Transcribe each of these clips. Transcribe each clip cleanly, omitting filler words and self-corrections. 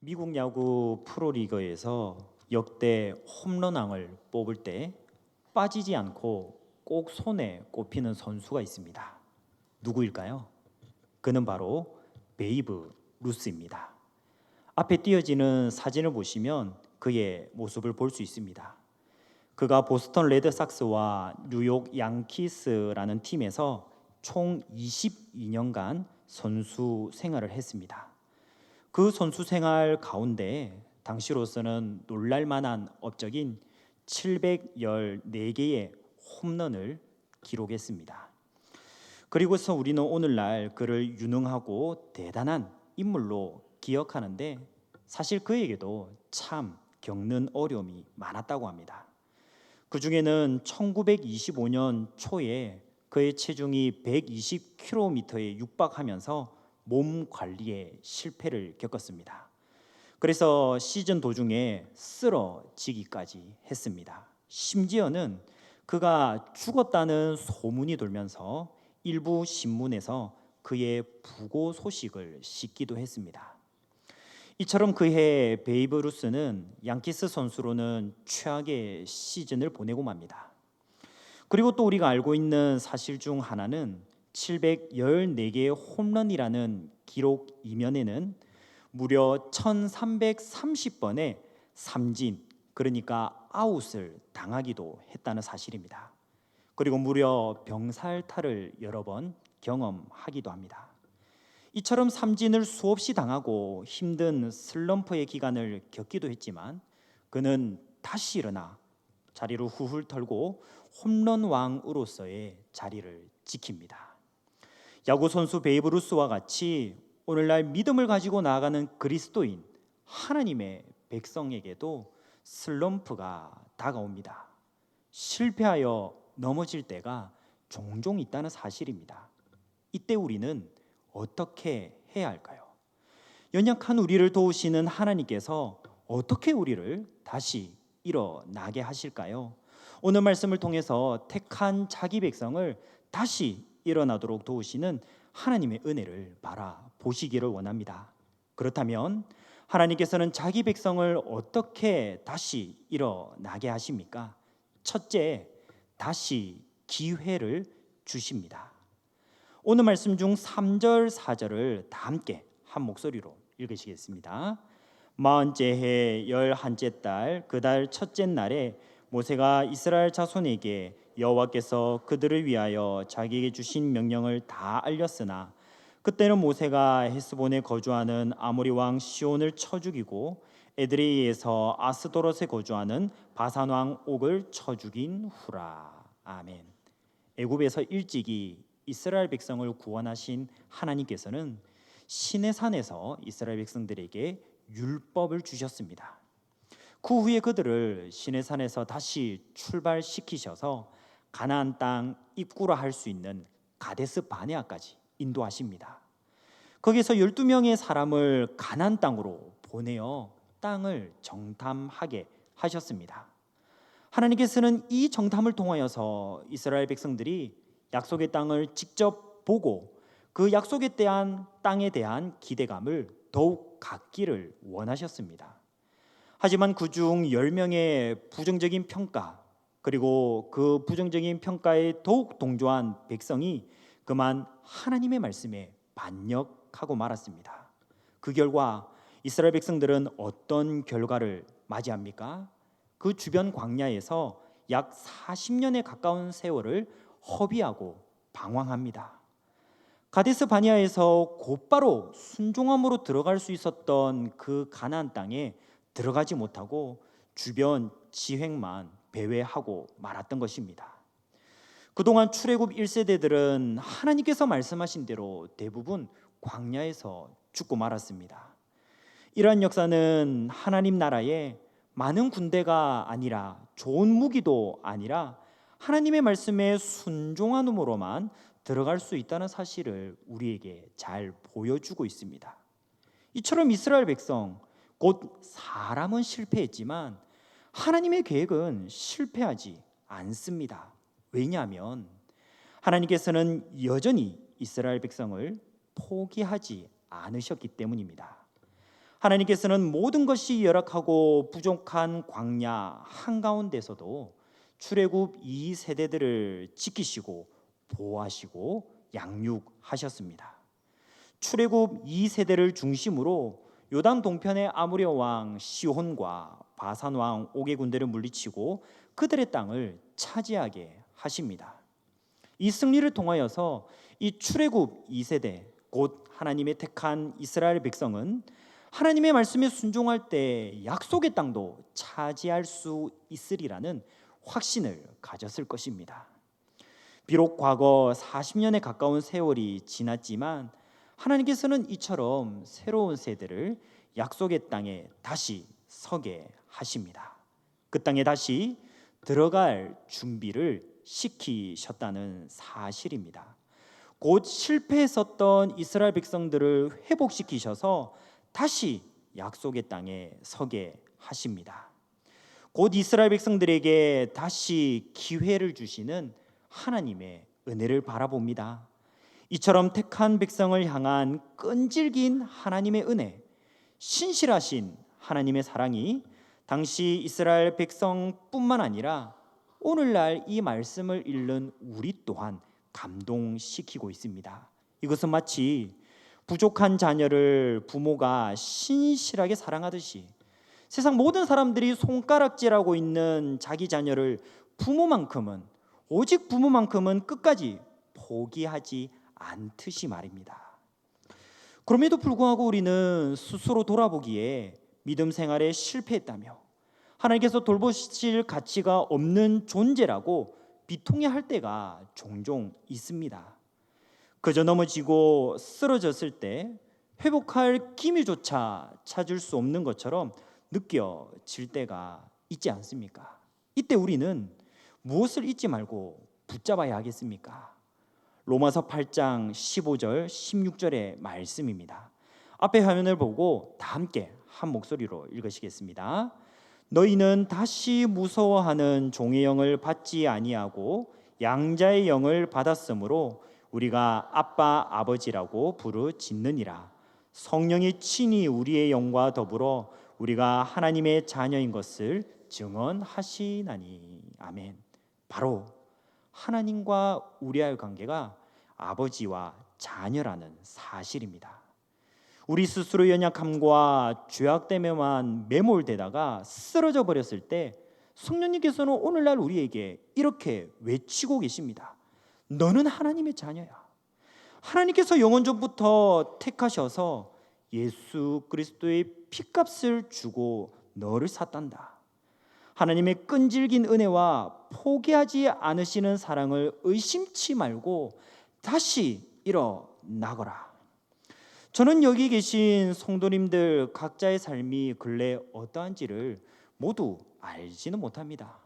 미국 야구 프로리그에서 역대 홈런왕을 뽑을 때 빠지지 않고 꼭 손에 꼽히는 선수가 있습니다. 누구일까요? 그는 바로 베이브 루스입니다. 앞에 띄어지는 사진을 보시면 그의 모습을 볼 수 있습니다. 그가 보스턴 레드삭스와 뉴욕 양키스라는 팀에서 총 22년간 선수 생활을 했습니다. 그 선수 생활 가운데 당시로서는 놀랄만한 업적인 714개의 홈런을 기록했습니다. 그리고서 우리는 오늘날 그를 유능하고 대단한 인물로 기억하는데 사실 그에게도 참 겪는 어려움이 많았다고 합니다. 그 중에는 1925년 초에 그의 체중이 120kg에 육박하면서 몸 관리에 실패를 겪었습니다. 그래서 시즌 도중에 쓰러지기까지 했습니다. 심지어는 그가 죽었다는 소문이 돌면서 일부 신문에서 그의 부고 소식을 싣기도 했습니다. 이처럼 그해 베이브 루스는 양키스 선수로는 최악의 시즌을 보내고 맙니다. 그리고 또 우리가 알고 있는 사실 중 하나는 714개의 홈런이라는 기록 이면에는 무려 1330번의 삼진, 그러니까 아웃을 당하기도 했다는 사실입니다. 그리고 무려 병살타를 여러 번 경험하기도 합니다. 이처럼 삼진을 수없이 당하고 힘든 슬럼프의 기간을 겪기도 했지만 그는 다시 일어나 자리를 훌훌 털고 홈런 왕으로서의 자리를 지킵니다. 야구 선수 베이브 루스와 같이 오늘날 믿음을 가지고 나아가는 그리스도인 하나님의 백성에게도 슬럼프가 다가옵니다. 실패하여 넘어질 때가 종종 있다는 사실입니다. 이때 우리는 어떻게 해야 할까요? 연약한 우리를 도우시는 하나님께서 어떻게 우리를 다시 일어나게 하실까요? 오늘 말씀을 통해서 택한 자기 백성을 다시 일어나도록 도우시는 하나님의 은혜를 바라보시기를 원합니다. 그렇다면 하나님께서는 자기 백성을 어떻게 다시 일어나게 하십니까? 첫째, 다시 기회를 주십니다. 오늘 말씀 중 3절 4절을 다 함께 한 목소리로 읽으시겠습니다. 40째 해 11째 달 그 달 첫째 날에 모세가 이스라엘 자손에게 여호와께서 그들을 위하여 자기에게 주신 명령을 다 알렸으나 그때는 모세가 헤스본에 거주하는 아모리 왕 시온을 쳐 죽이고 에드레이에서 아스도롯에 거주하는 바산 왕 옥을 쳐 죽인 후라. 아멘. 애굽에서 일찍이 이스라엘 백성을 구원하신 하나님께서는 시내산에서 이스라엘 백성들에게 율법을 주셨습니다. 그 후에 그들을 시내산에서 다시 출발시키셔서 가나안 땅 입구라 할 수 있는 가데스 바네아까지 인도하십니다. 거기서 12명의 사람을 가나안 땅으로 보내어 땅을 정탐하게 하셨습니다. 하나님께서는 이 정탐을 통하여서 이스라엘 백성들이 약속의 땅을 직접 보고 그 약속에 대한 땅에 대한 기대감을 더욱 갖기를 원하셨습니다. 하지만 그중 10명의 부정적인 평가, 그리고 그 부정적인 평가에 더욱 동조한 백성이 그만 하나님의 말씀에 반역하고 말았습니다. 그 결과 이스라엘 백성들은 어떤 결과를 맞이합니까? 그 주변 광야에서 약 40년에 가까운 세월을 허비하고 방황합니다. 가데스 바니아에서 곧바로 순종함으로 들어갈 수 있었던 그 가나안 땅에 들어가지 못하고 주변 지획만 배회하고 말았던 것입니다. 그동안 출애굽 1세대들은 하나님께서 말씀하신 대로 대부분 광야에서 죽고 말았습니다. 이러한 역사는 하나님 나라에 많은 군대가 아니라 좋은 무기도 아니라 하나님의 말씀에 순종함으로만 들어갈 수 있다는 사실을 우리에게 잘 보여주고 있습니다. 이처럼 이스라엘 백성, 곧 사람은 실패했지만 하나님의 계획은 실패하지 않습니다. 왜냐하면 하나님께서는 여전히 이스라엘 백성을 포기하지 않으셨기 때문입니다. 하나님께서는 모든 것이 열악하고 부족한 광야 한가운데서도 출애굽 2세대들을 지키시고 보호하시고 양육하셨습니다. 출애굽 2세대를 중심으로 요단 동편의 아모리아 왕 시혼과 바산 왕 옥의 군대를 물리치고 그들의 땅을 차지하게 하십니다. 이 승리를 통하여서 이 출애굽 2세대 곧 하나님의 택한 이스라엘 백성은 하나님의 말씀에 순종할 때 약속의 땅도 차지할 수 있으리라는 확신을 가졌을 것입니다. 비록 과거 40년에 가까운 세월이 지났지만 하나님께서는 이처럼 새로운 세대를 약속의 땅에 다시 서게 하십니다. 그 땅에 다시 들어갈 준비를 시키셨다는 사실입니다. 곧 실패했었던 이스라엘 백성들을 회복시키셔서 다시 약속의 땅에 서게 하십니다. 곧 이스라엘 백성들에게 다시 기회를 주시는 하나님의 은혜를 바라봅니다. 이처럼 택한 백성을 향한 끈질긴 하나님의 은혜, 신실하신 하나님의 사랑이 당시 이스라엘 백성뿐만 아니라 오늘날 이 말씀을 읽는 우리 또한 감동시키고 있습니다. 이것은 마치 부족한 자녀를 부모가 신실하게 사랑하듯이 세상 모든 사람들이 손가락질하고 있는 자기 자녀를 부모만큼은 오직 부모만큼은 끝까지 포기하지 않듯이 말입니다. 그럼에도 불구하고 우리는 스스로 돌아보기에 믿음 생활에 실패했다며 하나님께서 돌보실 가치가 없는 존재라고 비통해할 때가 종종 있습니다. 그저 넘어지고 쓰러졌을 때 회복할 기미조차 찾을 수 없는 것처럼 느껴질 때가 있지 않습니까? 이때 우리는 무엇을 잊지 말고 붙잡아야 하겠습니까? 로마서 8장 15절 16절의 말씀입니다. 앞에 화면을 보고 다 함께 한 목소리로 읽으시겠습니다. 너희는 다시 무서워하는 종의 영을 받지 아니하고 양자의 영을 받았으므로 우리가 아빠 아버지라고 부르짖느니라. 성령이 친히 우리의 영과 더불어 우리가 하나님의 자녀인 것을 증언하시나니. 아멘. 바로 하나님과 우리와의 관계가 아버지와 자녀라는 사실입니다. 우리 스스로 연약함과 죄악됨에만 매몰되다가 쓰러져 버렸을 때 성령님께서는 오늘날 우리에게 이렇게 외치고 계십니다. 너는 하나님의 자녀야. 하나님께서 영원 전부터 택하셔서 예수 그리스도의 피값을 주고 너를 샀단다. 하나님의 끈질긴 은혜와 포기하지 않으시는 사랑을 의심치 말고 다시 일어나거라. 저는 여기 계신 성도님들 각자의 삶이 근래 어떠한지를 모두 알지는 못합니다.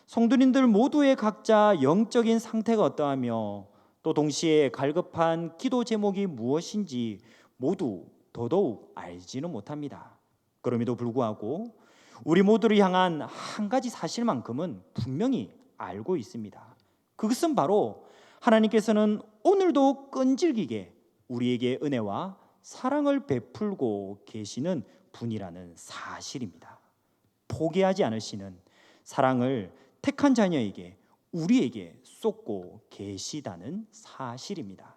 성도님들 모두의 각자 영적인 상태가 어떠하며 또 동시에 갈급한 기도 제목이 무엇인지 모두 더더욱 알지는 못합니다. 그럼에도 불구하고 우리 모두를 향한 한 가지 사실만큼은 분명히 알고 있습니다. 그것은 바로 하나님께서는 오늘도 끈질기게 우리에게 은혜와 사랑을 베풀고 계시는 분이라는 사실입니다. 포기하지 않으시는 사랑을 택한 자녀에게 우리에게 쏟고 계시다는 사실입니다.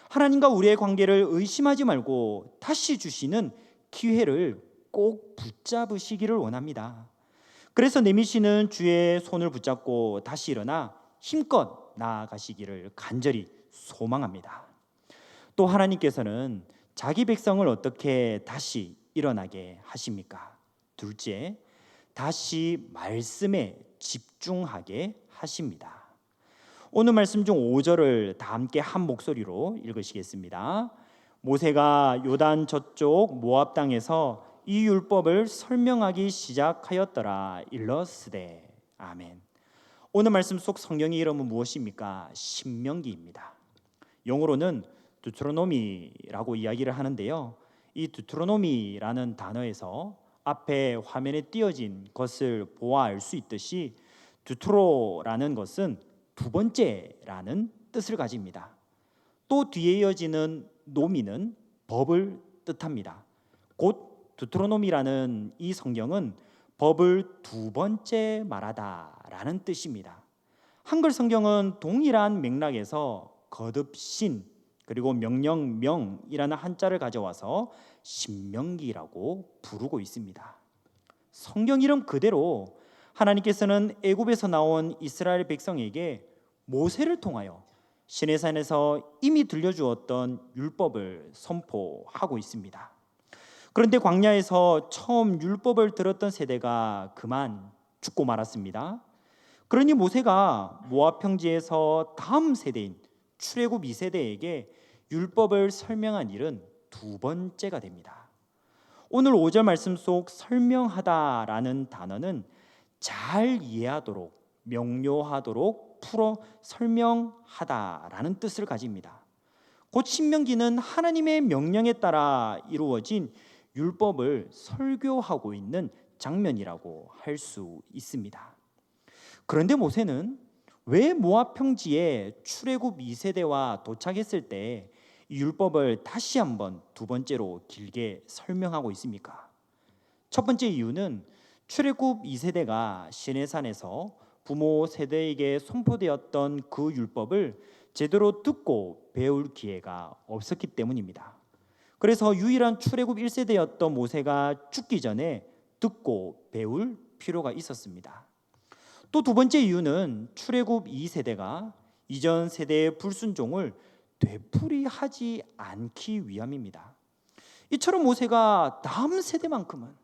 하나님과 우리의 관계를 의심하지 말고 다시 주시는 기회를 꼭 붙잡으시기를 원합니다. 그래서 내미시는 주의 손을 붙잡고 다시 일어나 힘껏 나아가시기를 간절히 소망합니다. 또 하나님께서는 자기 백성을 어떻게 다시 일어나게 하십니까? 둘째, 다시 말씀에 집중하게 하십니다. 오늘 말씀 중 5절을 다 함께 한 목소리로 읽으시겠습니다. 모세가 요단 저쪽 모압 땅에서 이 율법을 설명하기 시작하였더라. 일러스되. 아멘. 오늘 말씀 속 성경의 이름은 무엇입니까? 신명기입니다. 영어로는 두트로노미라고 이야기를 하는데요. 이 두트로노미라는 단어에서 앞에 화면에 띄어진 것을 보아 알 수 있듯이 두트로라는 것은 두 번째라는 뜻을 가집니다. 또 뒤에 이어지는 노미는 법을 뜻합니다. 곧 두트로노미라는 이 성경은 법을 두 번째 말하다라는 뜻입니다. 한글 성경은 동일한 맥락에서 거듭 신 그리고 명령 명이라는 한자를 가져와서 신명기라고 부르고 있습니다. 성경 이름 그대로 하나님께서는 애굽에서 나온 이스라엘 백성에게 모세를 통하여 시내산에서 이미 들려주었던 율법을 선포하고 있습니다. 그런데 광야에서 처음 율법을 들었던 세대가 그만 죽고 말았습니다. 그러니 모세가 모압 평지에서 다음 세대인 출애굽 2세대에게 율법을 설명한 일은 두 번째가 됩니다. 오늘 5절 말씀 속 설명하다라는 단어는 잘 이해하도록, 명료하도록 풀어 설명하다라는 뜻을 가집니다. 곧 신명기는 하나님의 명령에 따라 이루어진 율법을 설교하고 있는 장면이라고 할 수 있습니다. 그런데 모세는 왜 모압 평지에 출애굽 2세대와 도착했을 때 율법을 다시 한번 두 번째로 길게 설명하고 있습니까? 첫 번째 이유는 출애굽 2세대가 시내산에서 부모 세대에게 선포되었던 그 율법을 제대로 듣고 배울 기회가 없었기 때문입니다. 그래서 유일한 출애굽 1세대였던 모세가 죽기 전에 듣고 배울 필요가 있었습니다. 또 두 번째 이유는 출애굽 2세대가 이전 세대의 불순종을 되풀이하지 않기 위함입니다. 이처럼 모세가 다음 세대만큼은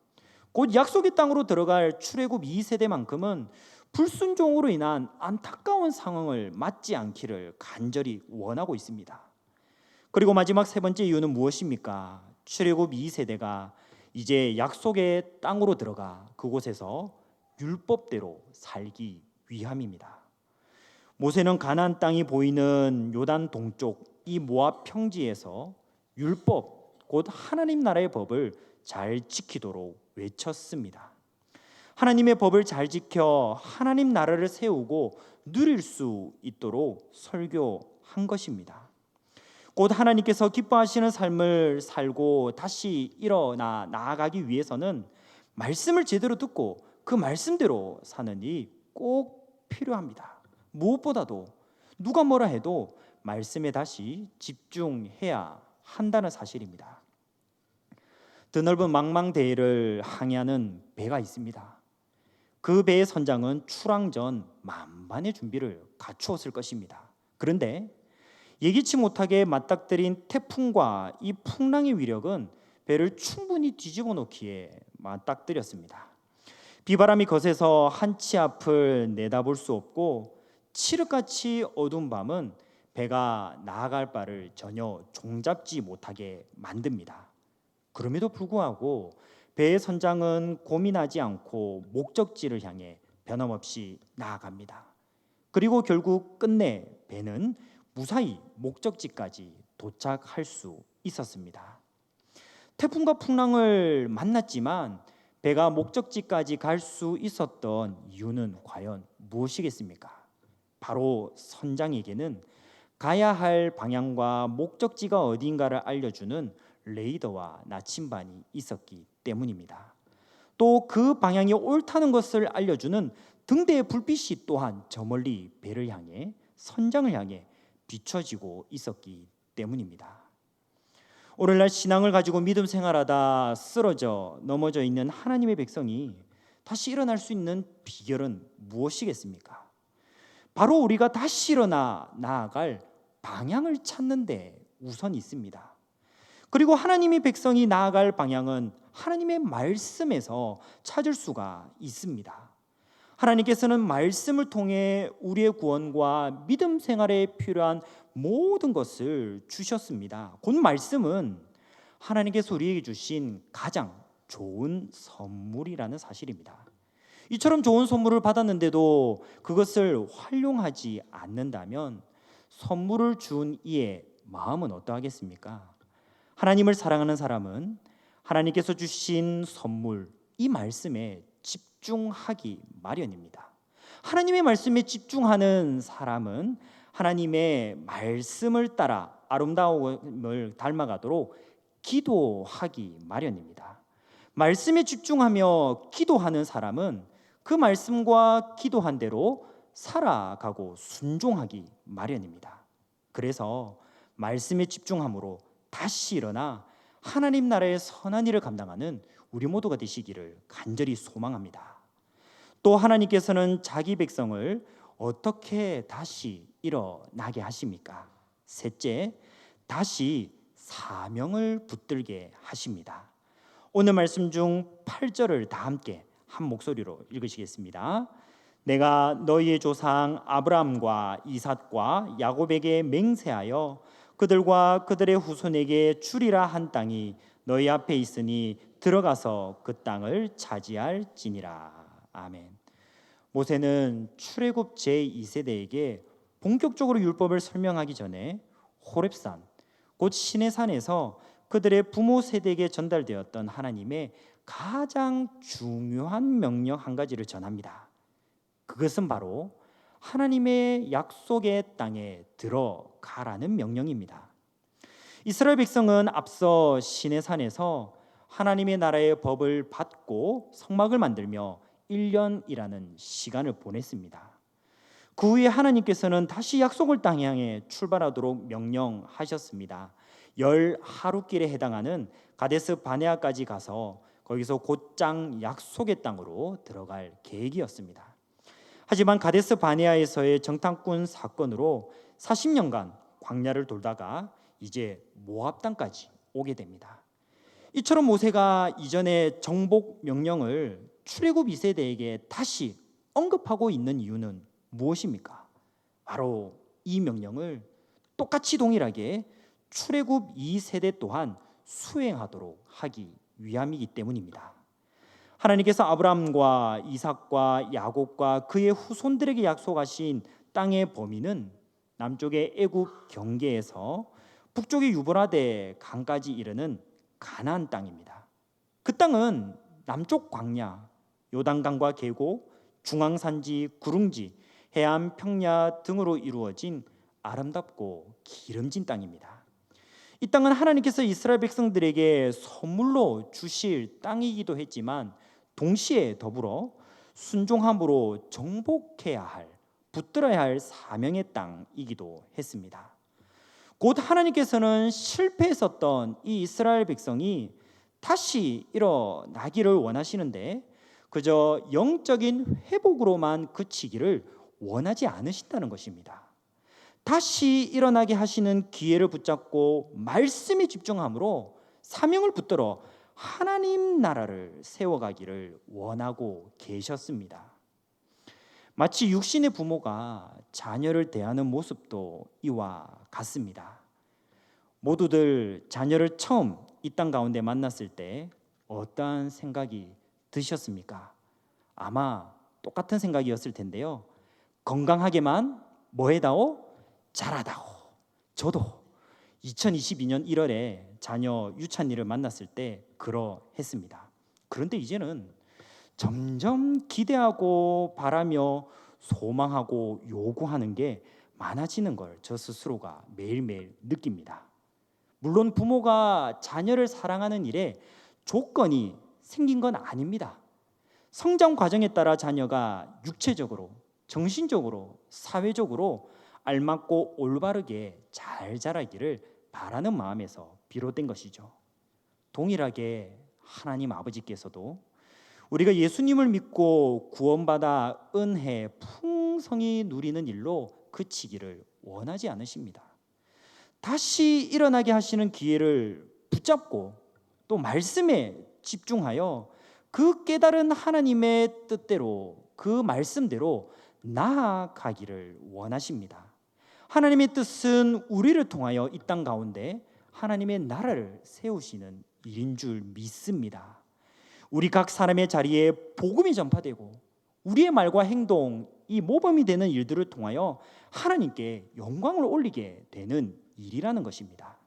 곧 약속의 땅으로 들어갈 출애굽 2세대만큼은 불순종으로 인한 안타까운 상황을 맞지 않기를 간절히 원하고 있습니다. 그리고 마지막 세 번째 이유는 무엇입니까? 출애굽 2세대가 이제 약속의 땅으로 들어가 그곳에서 율법대로 살기 위함입니다. 모세는 가나안 땅이 보이는 요단 동쪽 이 모압 평지에서 율법 곧 하나님 나라의 법을 잘 지키도록 외쳤습니다. 하나님의 법을 잘 지켜 하나님 나라를 세우고 누릴 수 있도록 설교한 것입니다. 곧 하나님께서 기뻐하시는 삶을 살고 다시 일어나 나아가기 위해서는 말씀을 제대로 듣고 그 말씀대로 사는 일이 꼭 필요합니다. 무엇보다도 누가 뭐라 해도 말씀에 다시 집중해야 한다는 사실입니다. 드넓은 망망대해를 항해하는 배가 있습니다. 그 배의 선장은 출항 전 만반의 준비를 갖추었을 것입니다. 그런데 예기치 못하게 맞닥뜨린 태풍과 이 풍랑의 위력은 배를 충분히 뒤집어 놓기에 맞닥뜨렸습니다. 비바람이 거세서 한치 앞을 내다볼 수 없고 칠흑같이 어두운 밤은 배가 나아갈 바를 전혀 종잡지 못하게 만듭니다. 그럼에도 불구하고 배의 선장은 고민하지 않고 목적지를 향해 변함없이 나아갑니다. 그리고 결국 끝내 배는 무사히 목적지까지 도착할 수 있었습니다. 태풍과 풍랑을 만났지만 배가 목적지까지 갈 수 있었던 이유는 과연 무엇이겠습니까? 바로 선장에게는 가야 할 방향과 목적지가 어딘가를 알려주는 레이더와 나침반이 있었기 때문입니다. 또 그 방향이 옳다는 것을 알려주는 등대의 불빛이 또한 저 멀리 배를 향해 선장을 향해 비춰지고 있었기 때문입니다. 오늘날 신앙을 가지고 믿음 생활하다 쓰러져 넘어져 있는 하나님의 백성이 다시 일어날 수 있는 비결은 무엇이겠습니까? 바로 우리가 다시 일어나 나아갈 방향을 찾는 데 우선 있습니다. 그리고 하나님의 백성이 나아갈 방향은 하나님의 말씀에서 찾을 수가 있습니다. 하나님께서는 말씀을 통해 우리의 구원과 믿음 생활에 필요한 모든 것을 주셨습니다. 곧 말씀은 하나님께서 우리에게 주신 가장 좋은 선물이라는 사실입니다. 이처럼 좋은 선물을 받았는데도 그것을 활용하지 않는다면 선물을 준 이의 마음은 어떠하겠습니까? 하나님을 사랑하는 사람은 하나님께서 주신 선물, 이 말씀에 집중하기 마련입니다. 하나님의 말씀에 집중하는 사람은 하나님의 말씀을 따라 아름다움을 닮아가도록 기도하기 마련입니다. 말씀에 집중하며 기도하는 사람은 그 말씀과 기도한 대로 살아가고 순종하기 마련입니다. 그래서 말씀에 집중함으로 다시 일어나 하나님 나라의 선한 일을 감당하는 우리 모두가 되시기를 간절히 소망합니다. 또 하나님께서는 자기 백성을 어떻게 다시 일어나게 하십니까? 셋째, 다시 사명을 붙들게 하십니다. 오늘 말씀 중 8절을 다 함께 한 목소리로 읽으시겠습니다. 내가 너희의 조상 아브라함과 이삭과 야곱에게 맹세하여 그들과 그들의 후손에게 주리라 한 땅이 너희 앞에 있으니 들어가서 그 땅을 차지할지니라. 아멘. 모세는 출애굽 제2세대에게 본격적으로 율법을 설명하기 전에 호렙산, 곧 시내산에서 그들의 부모 세대에게 전달되었던 하나님의 가장 중요한 명령 한 가지를 전합니다. 그것은 바로 하나님의 약속의 땅에 들어가라는 명령입니다. 이스라엘 백성은 앞서 시내산에서 하나님의 나라의 법을 받고 성막을 만들며 1년이라는 시간을 보냈습니다. 그 후에 하나님께서는 다시 약속을 땅 향해 출발하도록 명령하셨습니다. 10하루길에 해당하는 가데스 바네아까지 가서 거기서 곧장 약속의 땅으로 들어갈 계획이었습니다. 하지만 가데스 바네아에서의 정탐꾼 사건으로 40년간 광야를 돌다가 이제 모압 땅까지 오게 됩니다. 이처럼 모세가 이전의 정복 명령을 출애굽 2세대에게 다시 언급하고 있는 이유는 무엇입니까? 바로 이 명령을 똑같이 동일하게 출애굽 2세대 또한 수행하도록 하기 위함이기 때문입니다. 하나님께서 아브라함과 이삭과 야곱과 그의 후손들에게 약속하신 땅의 범위는 남쪽의 애굽 경계에서 북쪽의 유브라데 강까지 이르는 가나안 땅입니다. 그 땅은 남쪽 광야, 요단강과 계곡, 중앙산지, 구릉지, 해안 평야 등으로 이루어진 아름답고 기름진 땅입니다. 이 땅은 하나님께서 이스라엘 백성들에게 선물로 주실 땅이기도 했지만 동시에 더불어 순종함으로 정복해야 할, 붙들어야 할 사명의 땅이기도 했습니다. 곧 하나님께서는 실패했었던 이 이스라엘 백성이 다시 일어나기를 원하시는데 그저 영적인 회복으로만 그치기를 원하지 않으신다는 것입니다. 다시 일어나게 하시는 기회를 붙잡고 말씀에 집중함으로 사명을 붙들어 하나님 나라를 세워가기를 원하고 계셨습니다. 마치 육신의 부모가 자녀를 대하는 모습도 이와 같습니다. 모두들 자녀를 처음 이 땅 가운데 만났을 때 어떠한 생각이 드셨습니까? 아마 똑같은 생각이었을 텐데요. 건강하게만 뭐해다오? 자라다오. 저도 2022년 1월에 자녀 유찬이를 만났을 때 그러했습니다. 그런데 이제는 점점 기대하고 바라며 소망하고 요구하는 게 많아지는 걸 저 스스로가 매일매일 느낍니다. 물론 부모가 자녀를 사랑하는 일에 조건이 생긴 건 아닙니다. 성장 과정에 따라 자녀가 육체적으로, 정신적으로, 사회적으로 알맞고 올바르게 잘 자라기를 바라는 마음에서 비롯된 것이죠. 동일하게 하나님 아버지께서도 우리가 예수님을 믿고 구원받아 은혜 풍성히 누리는 일로 그치기를 원하지 않으십니다. 다시 일어나게 하시는 기회를 붙잡고 또 말씀에 집중하여 그 깨달은 하나님의 뜻대로 그 말씀대로 나아가기를 원하십니다. 하나님의 뜻은 우리를 통하여 이 땅 가운데 하나님의 나라를 세우시는 일인 줄 믿습니다. 우리 각 사람의 자리에 복음이 전파되고 우리의 말과 행동, 이 모범이 되는 일들을 통하여 하나님께 영광을 올리게 되는 일이라는 것입니다.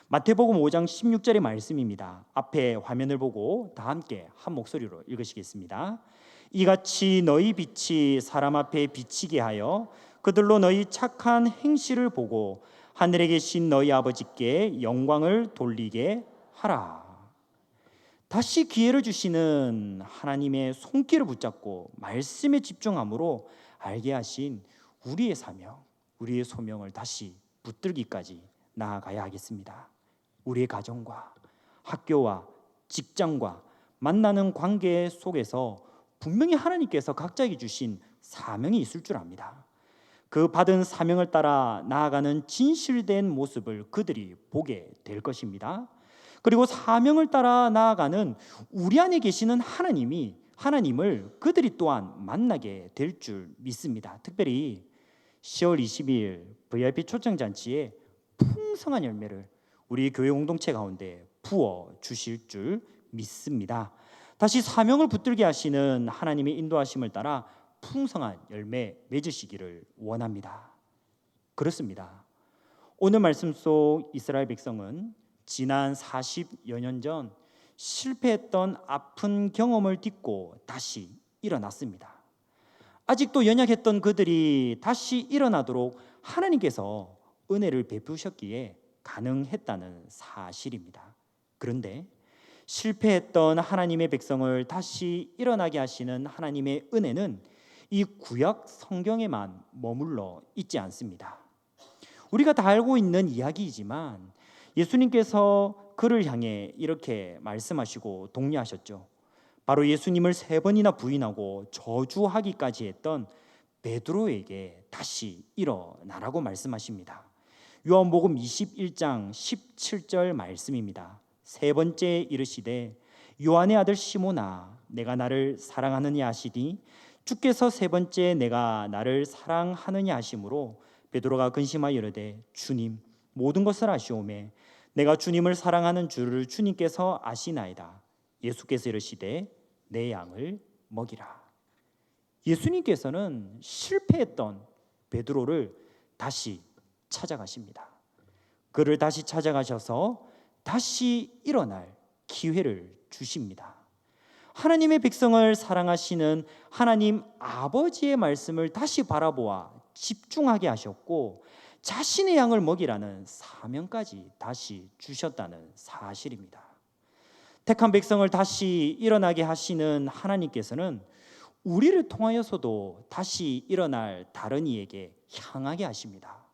마태복음 5장 16절의 말씀입니다. 앞에 화면을 보고 다 함께 한 목소리로 읽으시겠습니다. 이같이 너희 빛이 사람 앞에 비치게 하여 그들로 너희 착한 행실을 보고 하늘에 계신 너희 아버지께 영광을 돌리게 하라. 다시 기회를 주시는 하나님의 손길을 붙잡고 말씀에 집중함으로 알게 하신 우리의 사명, 우리의 소명을 다시 붙들기까지 나아가야 하겠습니다. 우리의 가정과 학교와 직장과 만나는 관계 속에서 분명히 하나님께서 각자에게 주신 사명이 있을 줄 압니다. 그 받은 사명을 따라 나아가는 진실된 모습을 그들이 보게 될 것입니다. 그리고 사명을 따라 나아가는 우리 안에 계시는 하나님을 그들이 또한 만나게 될 줄 믿습니다. 특별히 10월 20일 VIP 초청 잔치에 풍성한 열매를 우리 교회 공동체 가운데 부어 주실 줄 믿습니다. 다시 사명을 붙들게 하시는 하나님의 인도하심을 따라 풍성한 열매 맺으시기를 원합니다. 그렇습니다. 오늘 말씀 속 이스라엘 백성은 지난 40여 년 전 실패했던 아픈 경험을 딛고 다시 일어났습니다. 아직도 연약했던 그들이 다시 일어나도록 하나님께서 은혜를 베푸셨기에 가능했다는 사실입니다. 그런데 실패했던 하나님의 백성을 다시 일어나게 하시는 하나님의 은혜는 이 구약 성경에만 머물러 있지 않습니다. 우리가 다 알고 있는 이야기이지만 예수님께서 그를 향해 이렇게 말씀하시고 독려하셨죠. 바로 예수님을 3번이나 부인하고 저주하기까지 했던 베드로에게 다시 일어나라고 말씀하십니다. 요한복음 21장 17절 말씀입니다. 3번째 이르시되 요한의 아들 시몬아 내가 나를 사랑하느냐 하시니 주께서 3번째 내가 나를 사랑하느냐 하심으로 베드로가 근심하여 이르되 주님 모든 것을 아시오매 내가 주님을 사랑하는 줄을 주님께서 아시나이다. 예수께서 이르시되 내 양을 먹이라. 예수님께서는 실패했던 베드로를 다시 찾아가십니다. 그를 다시 찾아가셔서 다시 일어날 기회를 주십니다. 하나님의 백성을 사랑하시는 하나님 아버지의 말씀을 다시 바라보아 집중하게 하셨고 자신의 양을 먹이라는 사명까지 다시 주셨다는 사실입니다. 택한 백성을 다시 일어나게 하시는 하나님께서는 우리를 통하여서도 다시 일어날 다른 이에게 향하게 하십니다.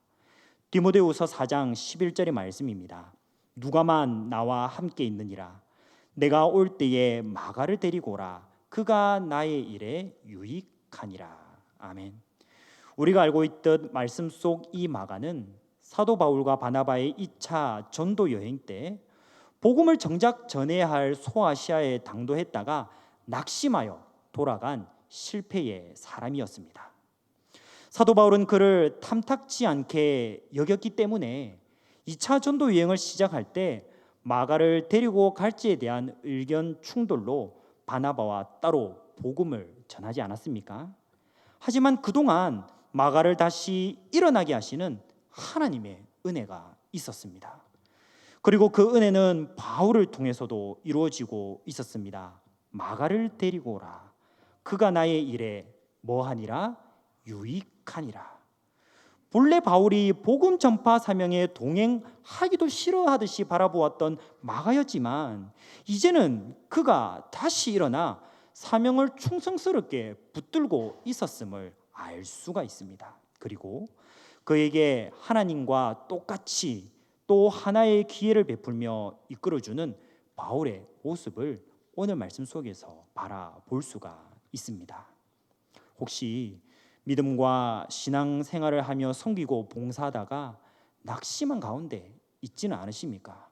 디모데후서 4장 11절의 말씀입니다. 누가만 나와 함께 있느니라 내가 올 때에 마가를 데리고 오라 그가 나의 일에 유익하니라. 아멘. 우리가 알고 있듯 말씀 속 이 마가는 사도 바울과 바나바의 2차 전도 여행 때 복음을 정작 전해야 할 소아시아에 당도했다가 낙심하여 돌아간 실패의 사람이었습니다. 사도 바울은 그를 탐탁지 않게 여겼기 때문에 2차 전도 여행을 시작할 때 마가를 데리고 갈지에 대한 의견 충돌로 바나바와 따로 복음을 전하지 않았습니까? 하지만 그동안 마가를 다시 일어나게 하시는 하나님의 은혜가 있었습니다. 그리고 그 은혜는 바울을 통해서도 이루어지고 있었습니다. 마가를 데리고 오라. 그가 나의 일에 뭐하니라? 유익하니라. 본래 바울이 복음 전파 사명에 동행하기도 싫어하듯이 바라보았던 마가였지만 이제는 그가 다시 일어나 사명을 충성스럽게 붙들고 있었음을 알 수가 있습니다. 그리고 그에게 하나님과 똑같이 또 하나의 기회를 베풀며 이끌어주는 바울의 모습을 오늘 말씀 속에서 바라볼 수가 있습니다. 혹시 믿음과 신앙생활을 하며 섬기고 봉사하다가 낙심한 가운데 있지는 않으십니까?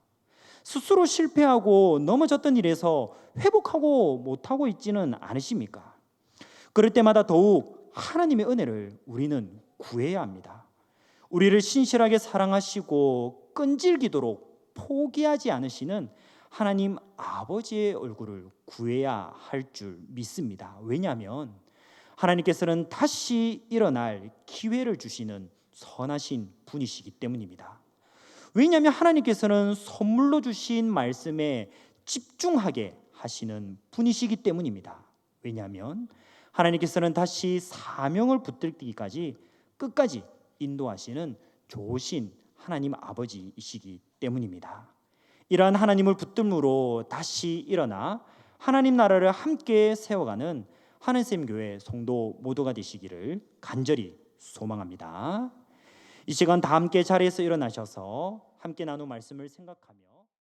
스스로 실패하고 넘어졌던 일에서 회복하고 못하고 있지는 않으십니까? 그럴 때마다 더욱 하나님의 은혜를 우리는 구해야 합니다. 우리를 신실하게 사랑하시고 끈질기도록 포기하지 않으시는 하나님 아버지의 얼굴을 구해야 할 줄 믿습니다. 왜냐하면 하나님께서는 다시 일어날 기회를 주시는 선하신 분이시기 때문입니다. 왜냐하면 하나님께서는 선물로 주신 말씀에 집중하게 하시는 분이시기 때문입니다. 왜냐하면 하나님께서는 다시 사명을 붙들기까지 끝까지 인도하시는 좋으신 하나님 아버지이시기 때문입니다. 이러한 하나님을 붙들므로 다시 일어나 하나님 나라를 함께 세워가는 하늘샘 교회 성도 모두가 되시기를 간절히 소망합니다. 이 시간 다 함께 자리에서 일어나셔서 함께 나눈 말씀을 생각하며